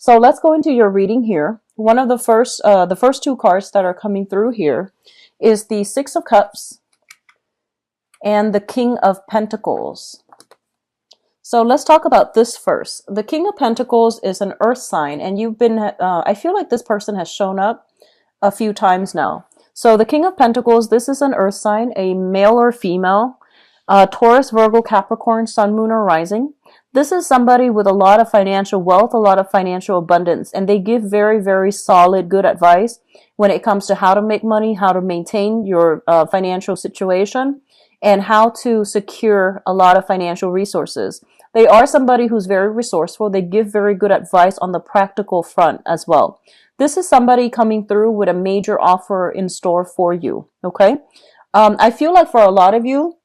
So let's go into your reading here. One of the first two cards that are coming through here is the Six of Cups and the King of Pentacles. So let's talk about this first. The King of Pentacles is an earth sign, and you've been, I feel like this person has shown up a few times now. So the King of Pentacles, this is an earth sign, a male or female, Taurus, Virgo, Capricorn, Sun, Moon, or Rising. This is somebody with a lot of financial wealth, a lot of financial abundance, and they give very, very solid, good advice when it comes to how to make money, how to maintain your financial situation, and how to secure a lot of financial resources. They are somebody who's very resourceful. They give very good advice on the practical front as well. This is somebody coming through with a major offer in store for you, okay? I feel like for a lot of you,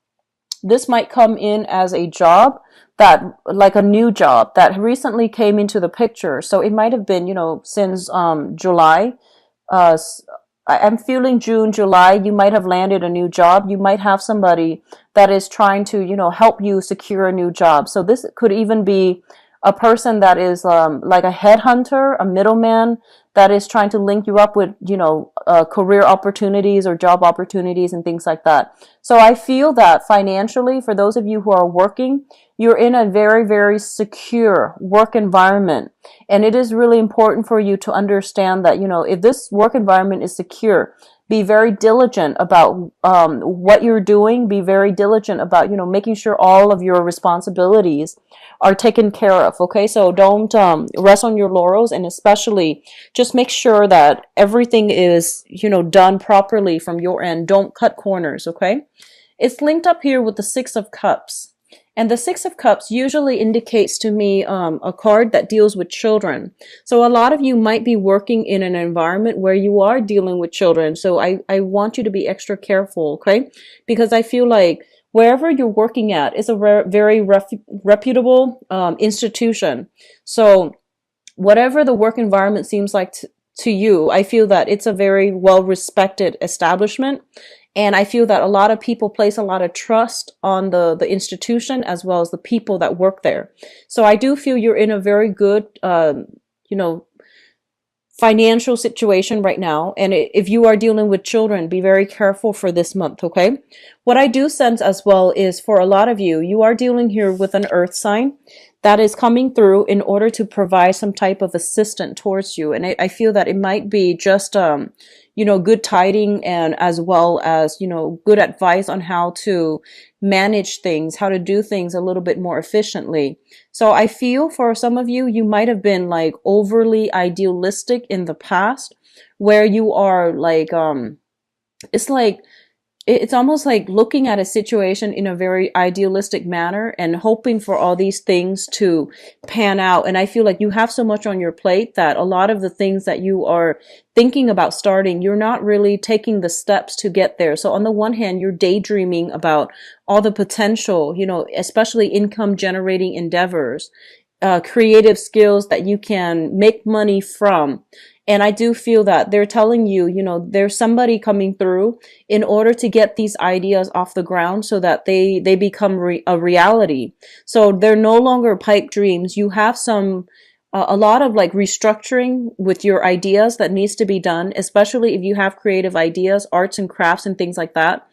this might come in as a job that, like a new job that recently came into the picture. So it might have been, since July. I'm feeling June, July, you might have landed a new job. You might have somebody that is trying to, help you secure a new job. So this could even be a person that is like a headhunter, a middleman that is trying to link you up with, career opportunities or job opportunities and things like that. So I feel that financially, for those of you who are working, you're in a very, very secure work environment. And it is really important for you to understand that, if this work environment is secure, be very diligent about what you're doing. Be very diligent about, making sure all of your responsibilities are taken care of. Okay, so don't rest on your laurels, and especially just make sure that everything is, done properly from your end. Don't cut corners. Okay, it's linked up here with the Six of Cups. And the Six of Cups usually indicates to me a card that deals with children. So a lot of you might be working in an environment where you are dealing with children. So I want you to be extra careful, okay? Because I feel like wherever you're working at is a very reputable institution. So whatever the work environment seems like to you, I feel that it's a very well-respected establishment. And I feel that a lot of people place a lot of trust on the institution as well as the people that work there. So I do feel you're in a very good, financial situation right now. And if you are dealing with children, be very careful for this month, okay? What I do sense as well is for a lot of you, you are dealing here with an earth sign that is coming through in order to provide some type of assistance towards you. And I feel that it might be just, good tiding, and as well as, good advice on how to manage things, how to do things a little bit more efficiently. So I feel for some of you, you might have been like overly idealistic in the past, where you are like, it's almost like looking at a situation in a very idealistic manner and hoping for all these things to pan out. And I feel like you have so much on your plate that a lot of the things that you are thinking about starting, you're not really taking the steps to get there. So on the one hand, you're daydreaming about all the potential, especially income generating endeavors, creative skills that you can make money from. And I do feel that they're telling you, there's somebody coming through in order to get these ideas off the ground so that they become a reality. So they're no longer pipe dreams. You have a lot of like restructuring with your ideas that needs to be done, especially if you have creative ideas, arts and crafts and things like that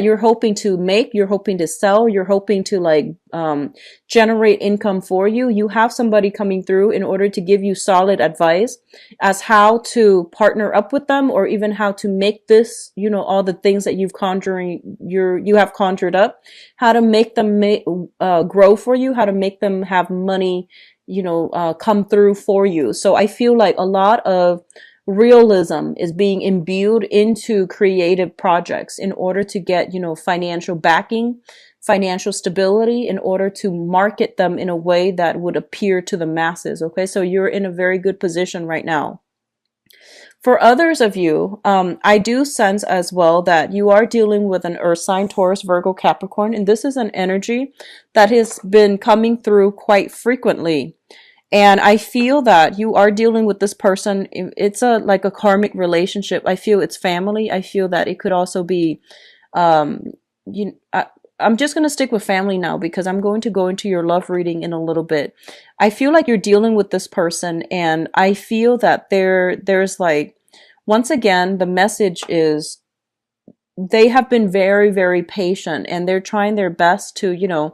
you're hoping to make, you're hoping to sell, you're hoping to like generate income for you. You have somebody coming through in order to give you solid advice as how to partner up with them, or even how to make this, all the things that you have conjured up, how to make them grow for you, how to make them have money, come through for you. So I feel like a lot of realism is being imbued into creative projects in order to get, financial backing, financial stability, in order to market them in a way that would appear to the masses. Okay. So you're in a very good position right now. For others of you, I do sense as well that you are dealing with an earth sign, Taurus, Virgo, Capricorn, and this is an energy that has been coming through quite frequently. And I feel that you are dealing with this person. It's like a karmic relationship. I feel it's family. I feel that it could also be, I'm just going to stick with family now because I'm going to go into your love reading in a little bit. I feel like you're dealing with this person, and I feel that there's like, once again, the message is they have been very, very patient and they're trying their best to,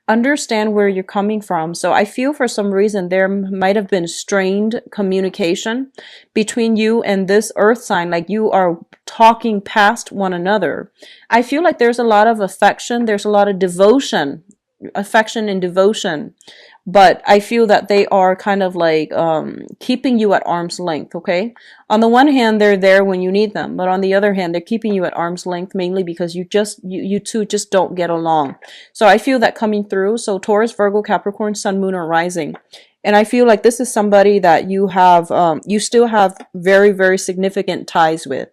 understand where you're coming from. So I feel for some reason there might have been strained communication between you and this earth sign, like you are talking past one another. I feel like there's a lot of affection, there's a lot of devotion, affection and devotion, but I feel that they are kind of like keeping you at arm's length. Okay, on the one hand they're there when you need them, but on the other hand they're keeping you at arm's length mainly because you two just don't get along. So I feel that coming through. So Taurus, Virgo, Capricorn, Sun, Moon, or Rising. And I feel like this is somebody that you have you still have very, very significant ties with.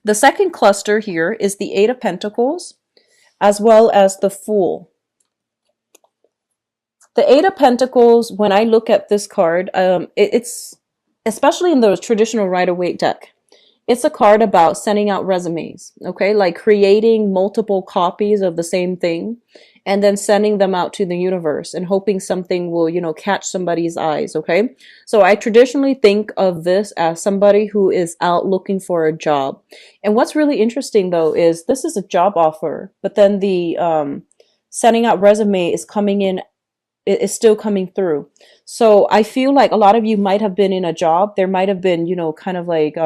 The second cluster here is the Eight of Pentacles as well as the Fool. The Eight of Pentacles, when I look at this card, it's especially in the traditional Rider-Waite deck, it's a card about sending out resumes, okay? Like creating multiple copies of the same thing and then sending them out to the universe and hoping something will, catch somebody's eyes, okay? So I traditionally think of this as somebody who is out looking for a job. And what's really interesting though is this is a job offer, but then the sending out resume is coming in, is still coming through. So I feel like a lot of you might have been in a job. There might have been, kind of like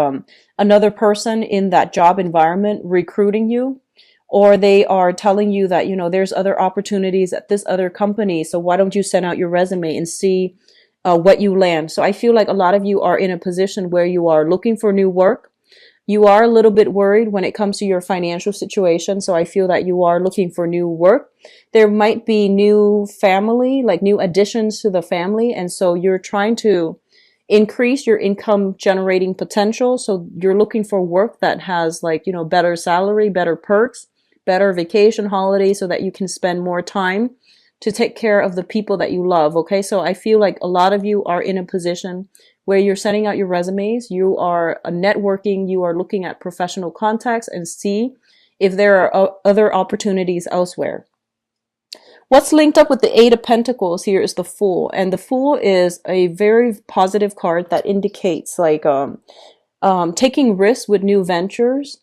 another person in that job environment recruiting you, or they are telling you that, there's other opportunities at this other company. So why don't you send out your resume and see what you land? So I feel like a lot of you are in a position where you are looking for new work. You are a little bit worried when it comes to your financial situation. So I feel that you are looking for new work. There might be new family, like new additions to the family. And so you're trying to increase your income generating potential. So you're looking for work that has like, better salary, better perks, better vacation holidays so that you can spend more time to take care of the people that you love. Okay. So I feel like a lot of you are in a position where you're sending out your resumes, you are networking, you are looking at professional contacts and see if there are other opportunities elsewhere. What's linked up with the Eight of Pentacles here is the Fool. And the Fool is a very positive card that indicates like taking risks with new ventures,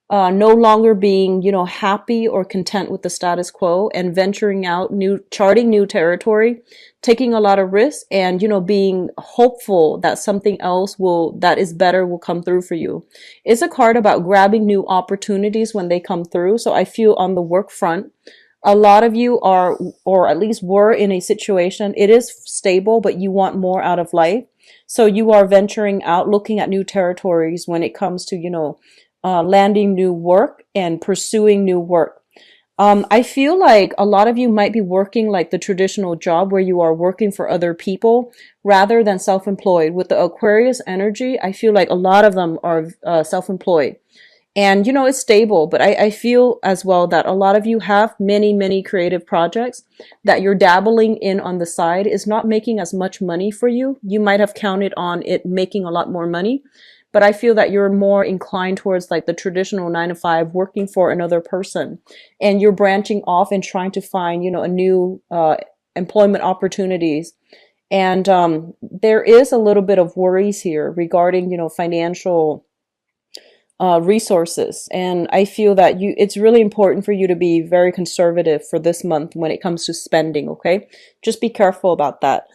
no longer being, happy or content with the status quo and venturing out, charting new territory, taking a lot of risks and, being hopeful that something else that is better will come through for you. It's a card about grabbing new opportunities when they come through. So I feel on the work front, a lot of you are, or at least were in a situation, it is stable, but you want more out of life. So you are venturing out, looking at new territories when it comes to, landing new work and pursuing new work. I feel like a lot of you might be working like the traditional job where you are working for other people rather than self-employed. With the Aquarius energy, I feel like a lot of them are self-employed. And, it's stable, but I feel as well that a lot of you have many, many creative projects that you're dabbling in on the side is not making as much money for you. You might have counted on it making a lot more money, but I feel that you're more inclined towards like the traditional 9 to 5 working for another person, and you're branching off and trying to find, a new employment opportunities. And there is a little bit of worries here regarding, financial resources. And I feel that it's really important for you to be very conservative for this month when it comes to spending. Okay. Just be careful about that.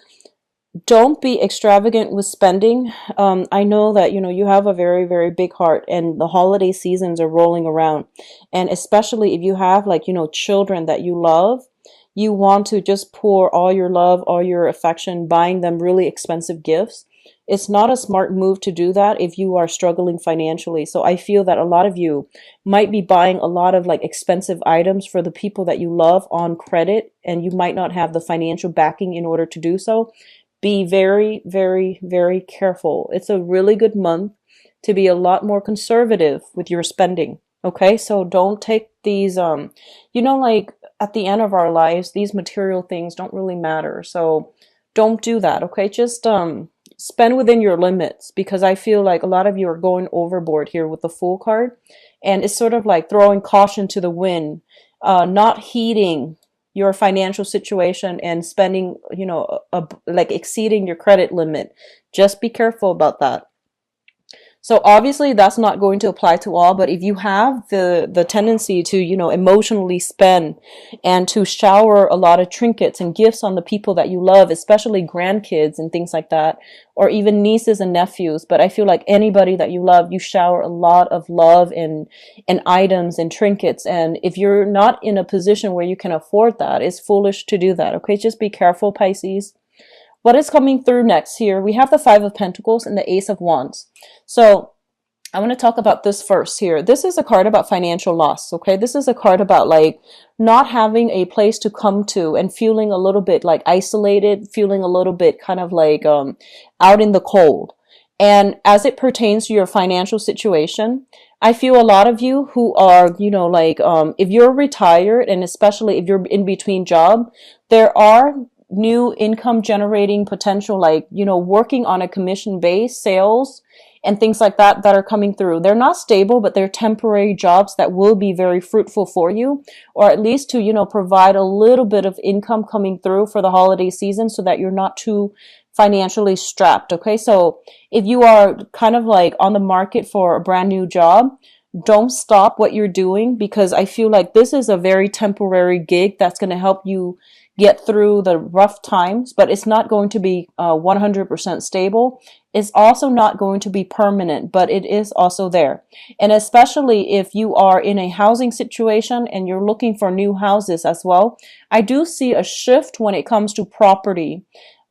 Don't be extravagant with spending. I know that, you have a very, very big heart and the holiday seasons are rolling around. And especially if you have like, children that you love, you want to just pour all your love, all your affection, buying them really expensive gifts. It's not a smart move to do that if you are struggling financially. So I feel that a lot of you might be buying a lot of like expensive items for the people that you love on credit, and you might not have the financial backing in order to do so. Be very, very, very careful. It's a really good month to be a lot more conservative with your spending. Okay, so don't take these, like at the end of our lives, these material things don't really matter. So don't do that. Okay, just spend within your limits, because I feel like a lot of you are going overboard here with the Fool card, and it's sort of like throwing caution to the wind. not heeding your financial situation and spending, like exceeding your credit limit. Just be careful about that. So obviously that's not going to apply to all, but if you have the tendency to, emotionally spend and to shower a lot of trinkets and gifts on the people that you love, especially grandkids and things like that, or even nieces and nephews, but I feel like anybody that you love, you shower a lot of love and items and trinkets. And if you're not in a position where you can afford that, it's foolish to do that. Okay, just be careful, Pisces. What is coming through next here? We have the Five of Pentacles and the Ace of Wands. So I want to talk about this first here. This is a card about financial loss, okay? This is a card about like not having a place to come to and feeling a little bit like isolated, feeling a little bit kind of like out in the cold. And as it pertains to your financial situation, I feel a lot of you who are, if you're retired and especially if you're in between job, there are new income generating potential, like, working on a commission base, sales, and things like that that are coming through. They're not stable, but they're temporary jobs that will be very fruitful for you, or at least to, provide a little bit of income coming through for the holiday season so that you're not too financially strapped. Okay. So if you are kind of like on the market for a brand new job, don't stop what you're doing, because I feel like this is a very temporary gig that's going to help you get through the rough times, but it's not going to be 100% stable. It's also not going to be permanent, but it is also there. And especially if you are in a housing situation and you're looking for new houses as well, I do see a shift when it comes to property.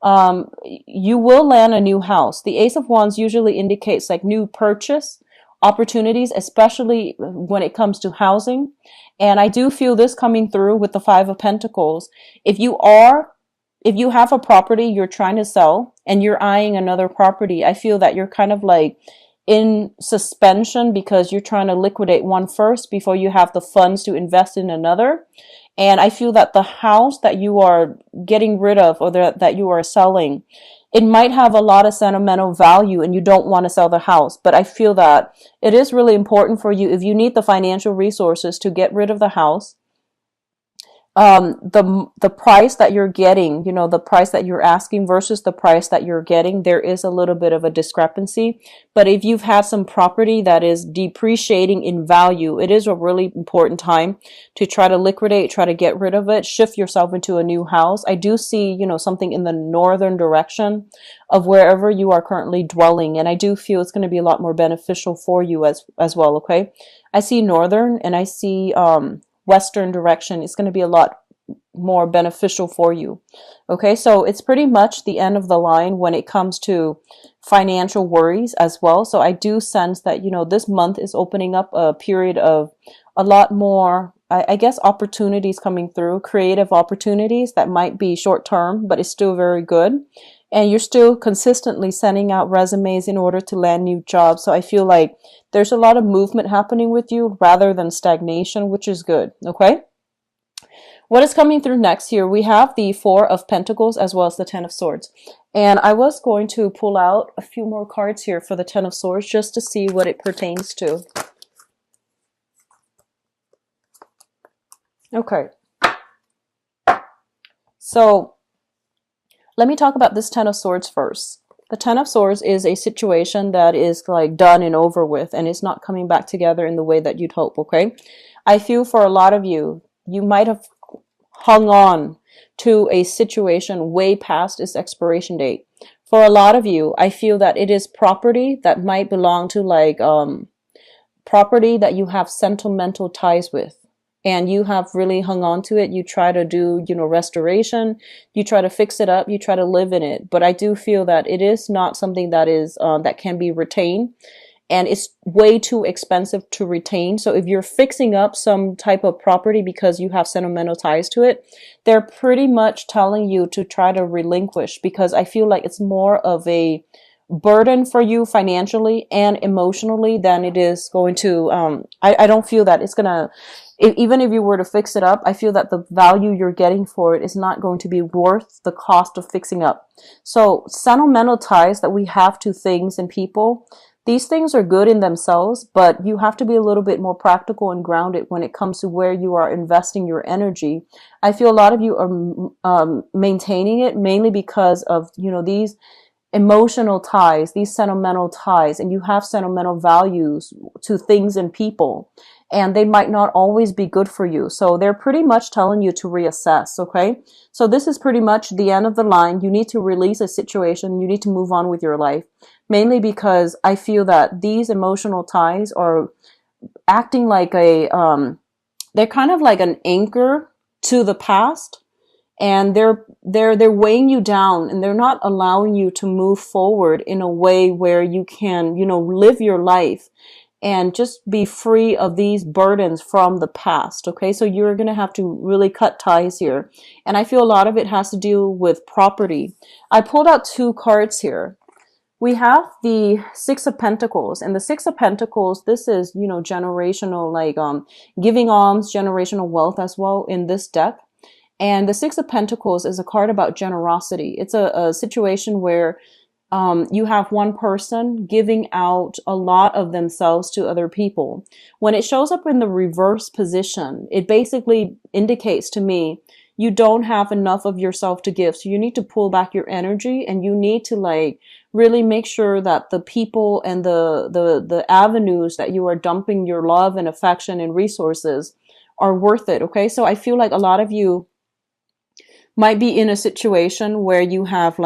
You will land a new house. The Ace of Wands usually indicates like new purchase opportunities, especially when it comes to housing. And I do feel this coming through with the Five of Pentacles. If you have a property you're trying to sell and you're eyeing another property, I feel that you're kind of like in suspension because you're trying to liquidate one first before you have the funds to invest in another. And I feel that the house that you are getting rid of, or that you are selling, it might have a lot of sentimental value and you don't want to sell the house. But I feel that it is really important for you, if you need the financial resources to get rid of the house, the price that you're getting, the price that you're asking versus the price that you're getting, there is a little bit of a discrepancy. But if you've had some property that is depreciating in value, it is a really important time to try to liquidate, try to get rid of it, shift yourself into a new house. I do see, something in the northern direction of wherever you are currently dwelling. And I do feel it's going to be a lot more beneficial for you as well. Okay. I see northern and I see, western direction. It's going to be a lot more beneficial for you. Okay, so it's pretty much the end of the line when it comes to financial worries as well. So I do sense that, this month is opening up a period of a lot more, I guess, opportunities coming through, creative opportunities that might be short term, but it's still very good. And you're still consistently sending out resumes in order to land new jobs. So I feel like there's a lot of movement happening with you rather than stagnation, which is good. Okay. What is coming through next here? We have the Four of Pentacles as well as the Ten of Swords. And I was going to pull out a few more cards here for the Ten of Swords just to see what it pertains to. Okay. So let me talk about this Ten of Swords first. The Ten of Swords is a situation that is like done and over with, and it's not coming back together in the way that you'd hope, okay? I feel for a lot of you, you might have hung on to a situation way past its expiration date. For a lot of you, I feel that it is property that might belong to like property that you have sentimental ties with. And you have really hung on to it. You try to do, restoration. You try to fix it up. You try to live in it. But I do feel that it is not something that is that can be retained, and it's way too expensive to retain. So if you're fixing up some type of property because you have sentimental ties to it, they're pretty much telling you to try to relinquish, because I feel like it's more of a burden for you financially and emotionally than it is going to, I don't feel that it's gonna, even if you were to fix it up, I feel that the value you're getting for it is not going to be worth the cost of fixing up. So sentimental ties that we have to things and people, These things are good in themselves, but you have to be a little bit more practical and grounded when it comes to where you are investing your energy. I feel a lot of you are maintaining it mainly because of, these emotional ties, these sentimental ties, and you have sentimental values to things and people, and they might not always be good for you. So they're pretty much telling you to reassess, okay? So this is pretty much the end of the line. You need to release a situation. You need to move on with your life, mainly because I feel that these emotional ties are acting like they're kind of like an anchor to the past, and they're weighing you down, and they're not allowing you to move forward in a way where you can, live your life and just be free of these burdens from the past. Okay, so you're going to have to really cut ties here, and I feel a lot of it has to do with property. I pulled out two cards here. We have the Six of Pentacles, and the Six of Pentacles, this is, generational, like giving alms, generational wealth as well in this deck. And the Six of Pentacles is a card about generosity. It's a situation where you have one person giving out a lot of themselves to other people. When it shows up in the reverse position, it basically indicates to me you don't have enough of yourself to give. So you need to pull back your energy, and you need to really make sure that the people and the avenues that you are dumping your love and affection and resources are worth it. Okay, so I feel like a lot of you might be in a situation where you have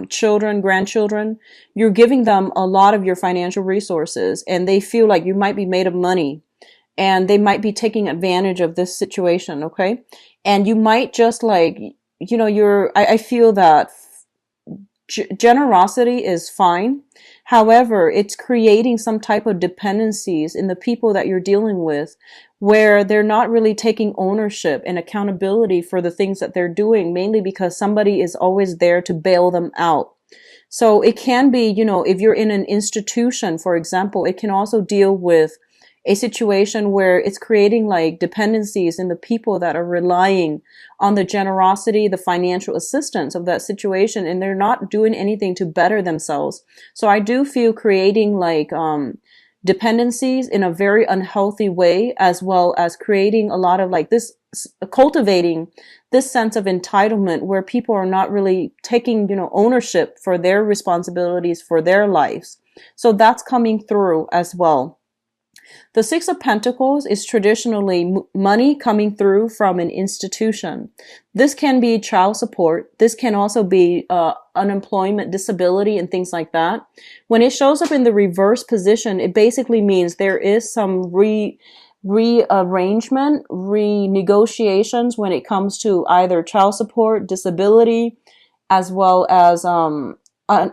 children, grandchildren. You're giving them a lot of your financial resources, and they feel like you might be made of money, and they might be taking advantage of this situation. Okay, and you might just I feel that generosity is fine. However, it's creating some type of dependencies in the people that you're dealing with, where they're not really taking ownership and accountability for the things that they're doing, mainly because somebody is always there to bail them out. So it can be, if you're in an institution, for example, it can also deal with a situation where it's creating dependencies in the people that are relying on the generosity, the financial assistance of that situation, and they're not doing anything to better themselves. So I do feel creating dependencies in a very unhealthy way, as well as creating a lot of cultivating this sense of entitlement where people are not really taking, ownership for their responsibilities for their lives. So that's coming through as well. The Six of Pentacles is traditionally money coming through from an institution. This can be child support. This can also be unemployment, disability, and things like that. When it shows up in the reverse position, it basically means there is some rearrangement, renegotiations when it comes to either child support, disability, as well as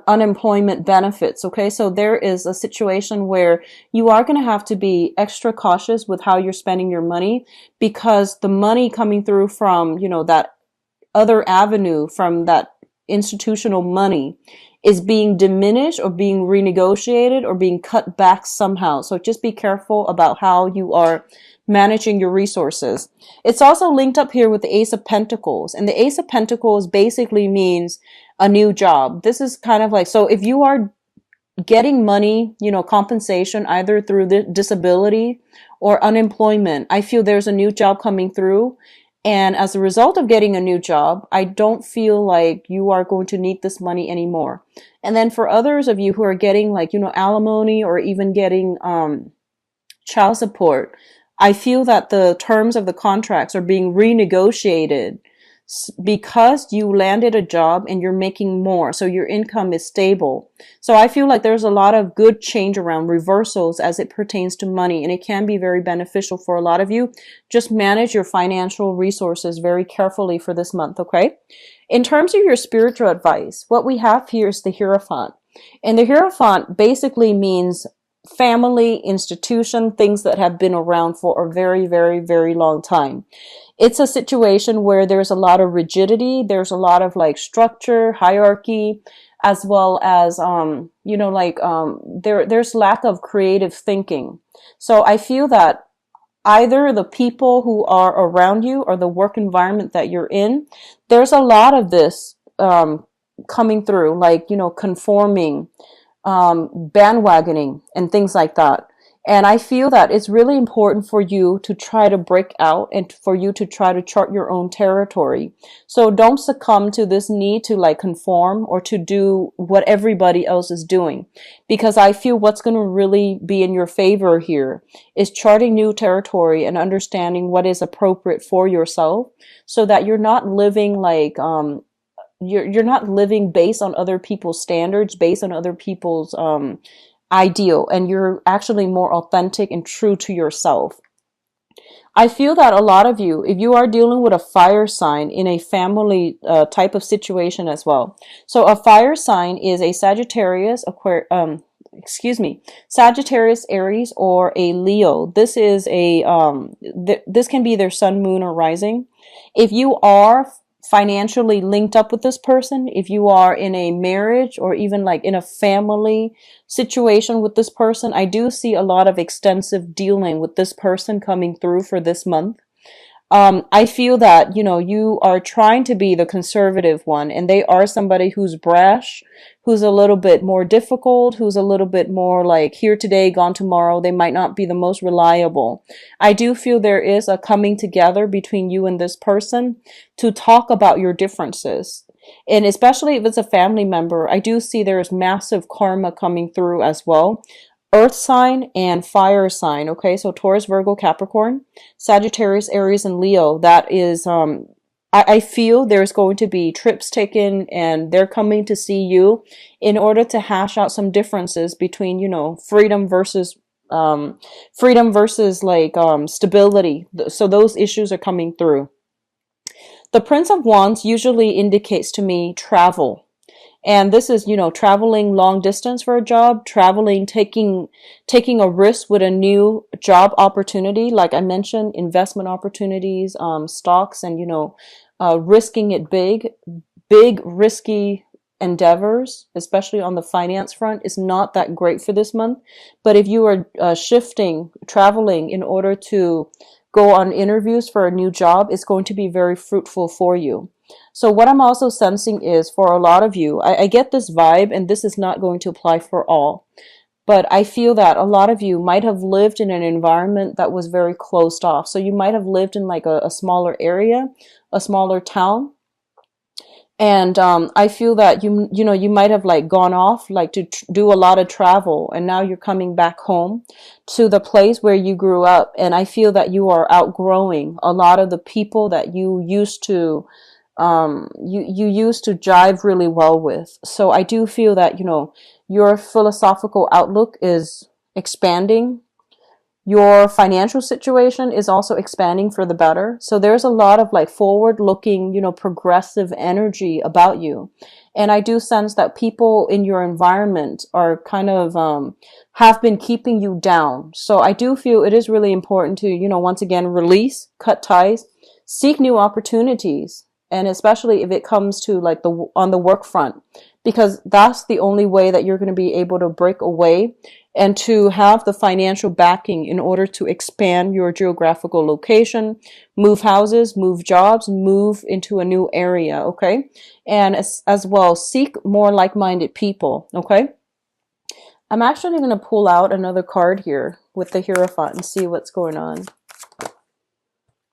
unemployment benefits. Okay, so there is a situation where you are going to have to be extra cautious with how you're spending your money, because the money coming through from, that other avenue, from that institutional money, is being diminished or being renegotiated or being cut back somehow. So just be careful about how you are managing your resources. It's also linked up here with the Ace of Pentacles, and the Ace of Pentacles basically means a new job. This is kind of so if you are getting money, compensation either through the disability or unemployment, I feel there's a new job coming through. And as a result of getting a new job, I don't feel like you are going to need this money anymore. And then for others of you who are getting alimony or even getting child support, I feel that the terms of the contracts are being renegotiated because you landed a job and you're making more, so your income is stable. So I feel like there's a lot of good change around, reversals as it pertains to money, and it can be very beneficial for a lot of you. Just manage your financial resources very carefully for this month, okay? In terms of your spiritual advice, what we have here is the Hierophant. And the Hierophant basically means family, institution, things that have been around for a very, very, very long time. It's a situation where there's a lot of rigidity, there's a lot of structure, hierarchy, as well as there's lack of creative thinking. So I feel that either the people who are around you or the work environment that you're in, there's a lot of this coming through, conforming, bandwagoning and things like that. And I feel that it's really important for you to try to break out and for you to try to chart your own territory. So don't succumb to this need to like conform or to do what everybody else is doing. Because I feel what's going to really be in your favor here is charting new territory and understanding what is appropriate for yourself so that you're not living like, you're not living based on other people's standards, based on other people's ideal, and you're actually more authentic and true to yourself. I feel that a lot of you, if you are dealing with a fire sign in a family type of situation as well. So a fire sign is a Sagittarius, Sagittarius, Aries, or a Leo. This is a this can be their sun, moon, or rising. If you are financially linked up with this person, if you are in a marriage or even like in a family situation with this person, I do see a lot of extensive dealing with this person coming through for this month. I feel that, you know, you are trying to be the conservative one, and they are somebody who's brash, who's a little bit more difficult, who's a little bit more like here today, gone tomorrow. They might not be the most reliable. I do feel there is a coming together between you and this person to talk about your differences. And especially if it's a family member, I do see there's massive karma coming through as well. Earth sign and fire sign. Okay, so Taurus, Virgo, Capricorn, Sagittarius, Aries, and Leo. That is, I feel there's going to be trips taken and they're coming to see you in order to hash out some differences between, you know, freedom versus like stability. So those issues are coming through. The Prince of Wands usually indicates to me travel. And this is, you know, traveling long distance for a job, traveling, taking a risk with a new job opportunity. Like I mentioned, investment opportunities, stocks, and, you know, risking it big risky endeavors, especially on the finance front, is not that great for this month. But if you are traveling in order to go on interviews for a new job, it's going to be very fruitful for you. So what I'm also sensing is for a lot of you, I get this vibe, and this is not going to apply for all, but I feel that a lot of you might have lived in an environment that was very closed off. So you might have lived in like a smaller area, a smaller town. And I feel that you know, you might have like gone off like to do a lot of travel, and now you're coming back home to the place where you grew up. And I feel that you are outgrowing a lot of the people that you used to you used to jive really well with. So I do feel that, you know, your philosophical outlook is expanding. Your financial situation is also expanding for the better. So there's a lot of like forward looking, you know, progressive energy about you. And I do sense that people in your environment are kind of, have been keeping you down. So I do feel it is really important to, you know, once again, release, cut ties, seek new opportunities. And especially if it comes to like on the work front, because that's the only way that you're going to be able to break away and to have the financial backing in order to expand your geographical location, move houses, move jobs, move into a new area. Okay. And as well, seek more like-minded people. Okay. I'm actually going to pull out another card here with the Hierophant and see what's going on.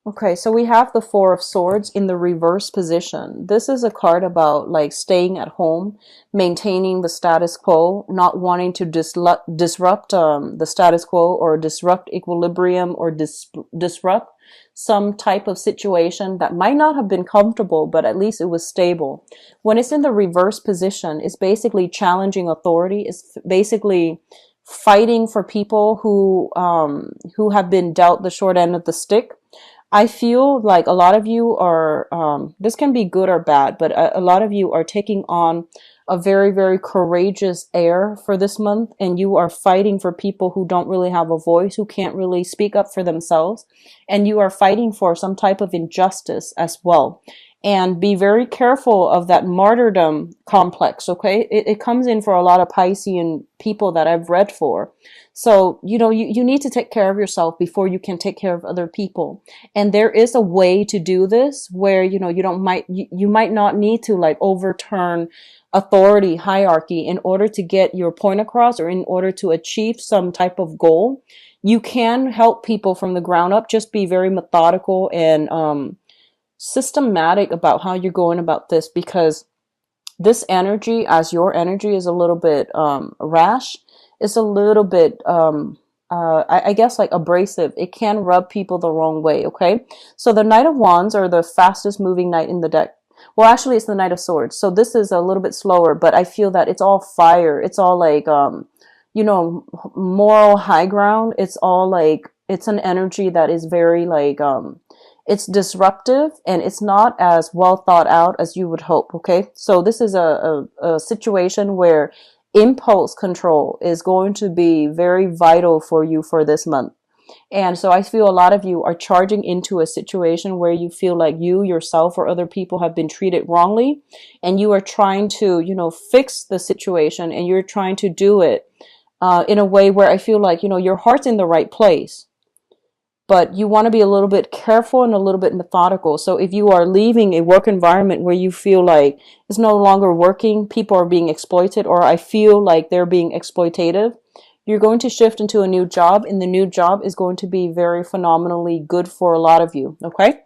Okay, so we have the Four of Swords in the reverse position. This is a card about like staying at home, maintaining the status quo, not wanting to disrupt the status quo, or disrupt equilibrium, or disrupt some type of situation that might not have been comfortable, but at least it was stable. When it's in the reverse position, it's basically challenging authority. It's basically fighting for people who have been dealt the short end of the stick. I feel like a lot of you are, this can be good or bad, but a lot of you are taking on a very, very courageous air for this month, and you are fighting for people who don't really have a voice, who can't really speak up for themselves, and you are fighting for some type of injustice as well. and be very careful of that martyrdom complex. Okay, it comes in for a lot of Piscean people that I've read for. So you need to take care of yourself before you can take care of other people, and there is a way to do this where you might not need to like overturn authority hierarchy in order to get your point across or in order to achieve some type of goal. You can help people from the ground up. Just be very methodical and systematic about how you're going about this, because this energy, as your energy is a little bit rash, it's a little bit I guess like abrasive. It can rub people the wrong way. Okay, so the Knight of Wands, or the fastest moving knight in the deck, well actually it's the Knight of Swords, so this is a little bit slower, but I feel that it's all fire. It's all like moral high ground. It's all like, it's an energy that is very like it's disruptive, and it's not as well thought out as you would hope. Okay, so this is a situation where impulse control is going to be very vital for you for this month. And so I feel a lot of you are charging into a situation where you feel like you yourself or other people have been treated wrongly, and you are trying to fix the situation, and you're trying to do it in a way where I feel like your heart's in the right place, but you want to be a little bit careful and a little bit methodical. So if you are leaving a work environment where you feel like it's no longer working, people are being exploited, or I feel like they're being exploitative, you're going to shift into a new job, and the new job is going to be very phenomenally good for a lot of you. Okay?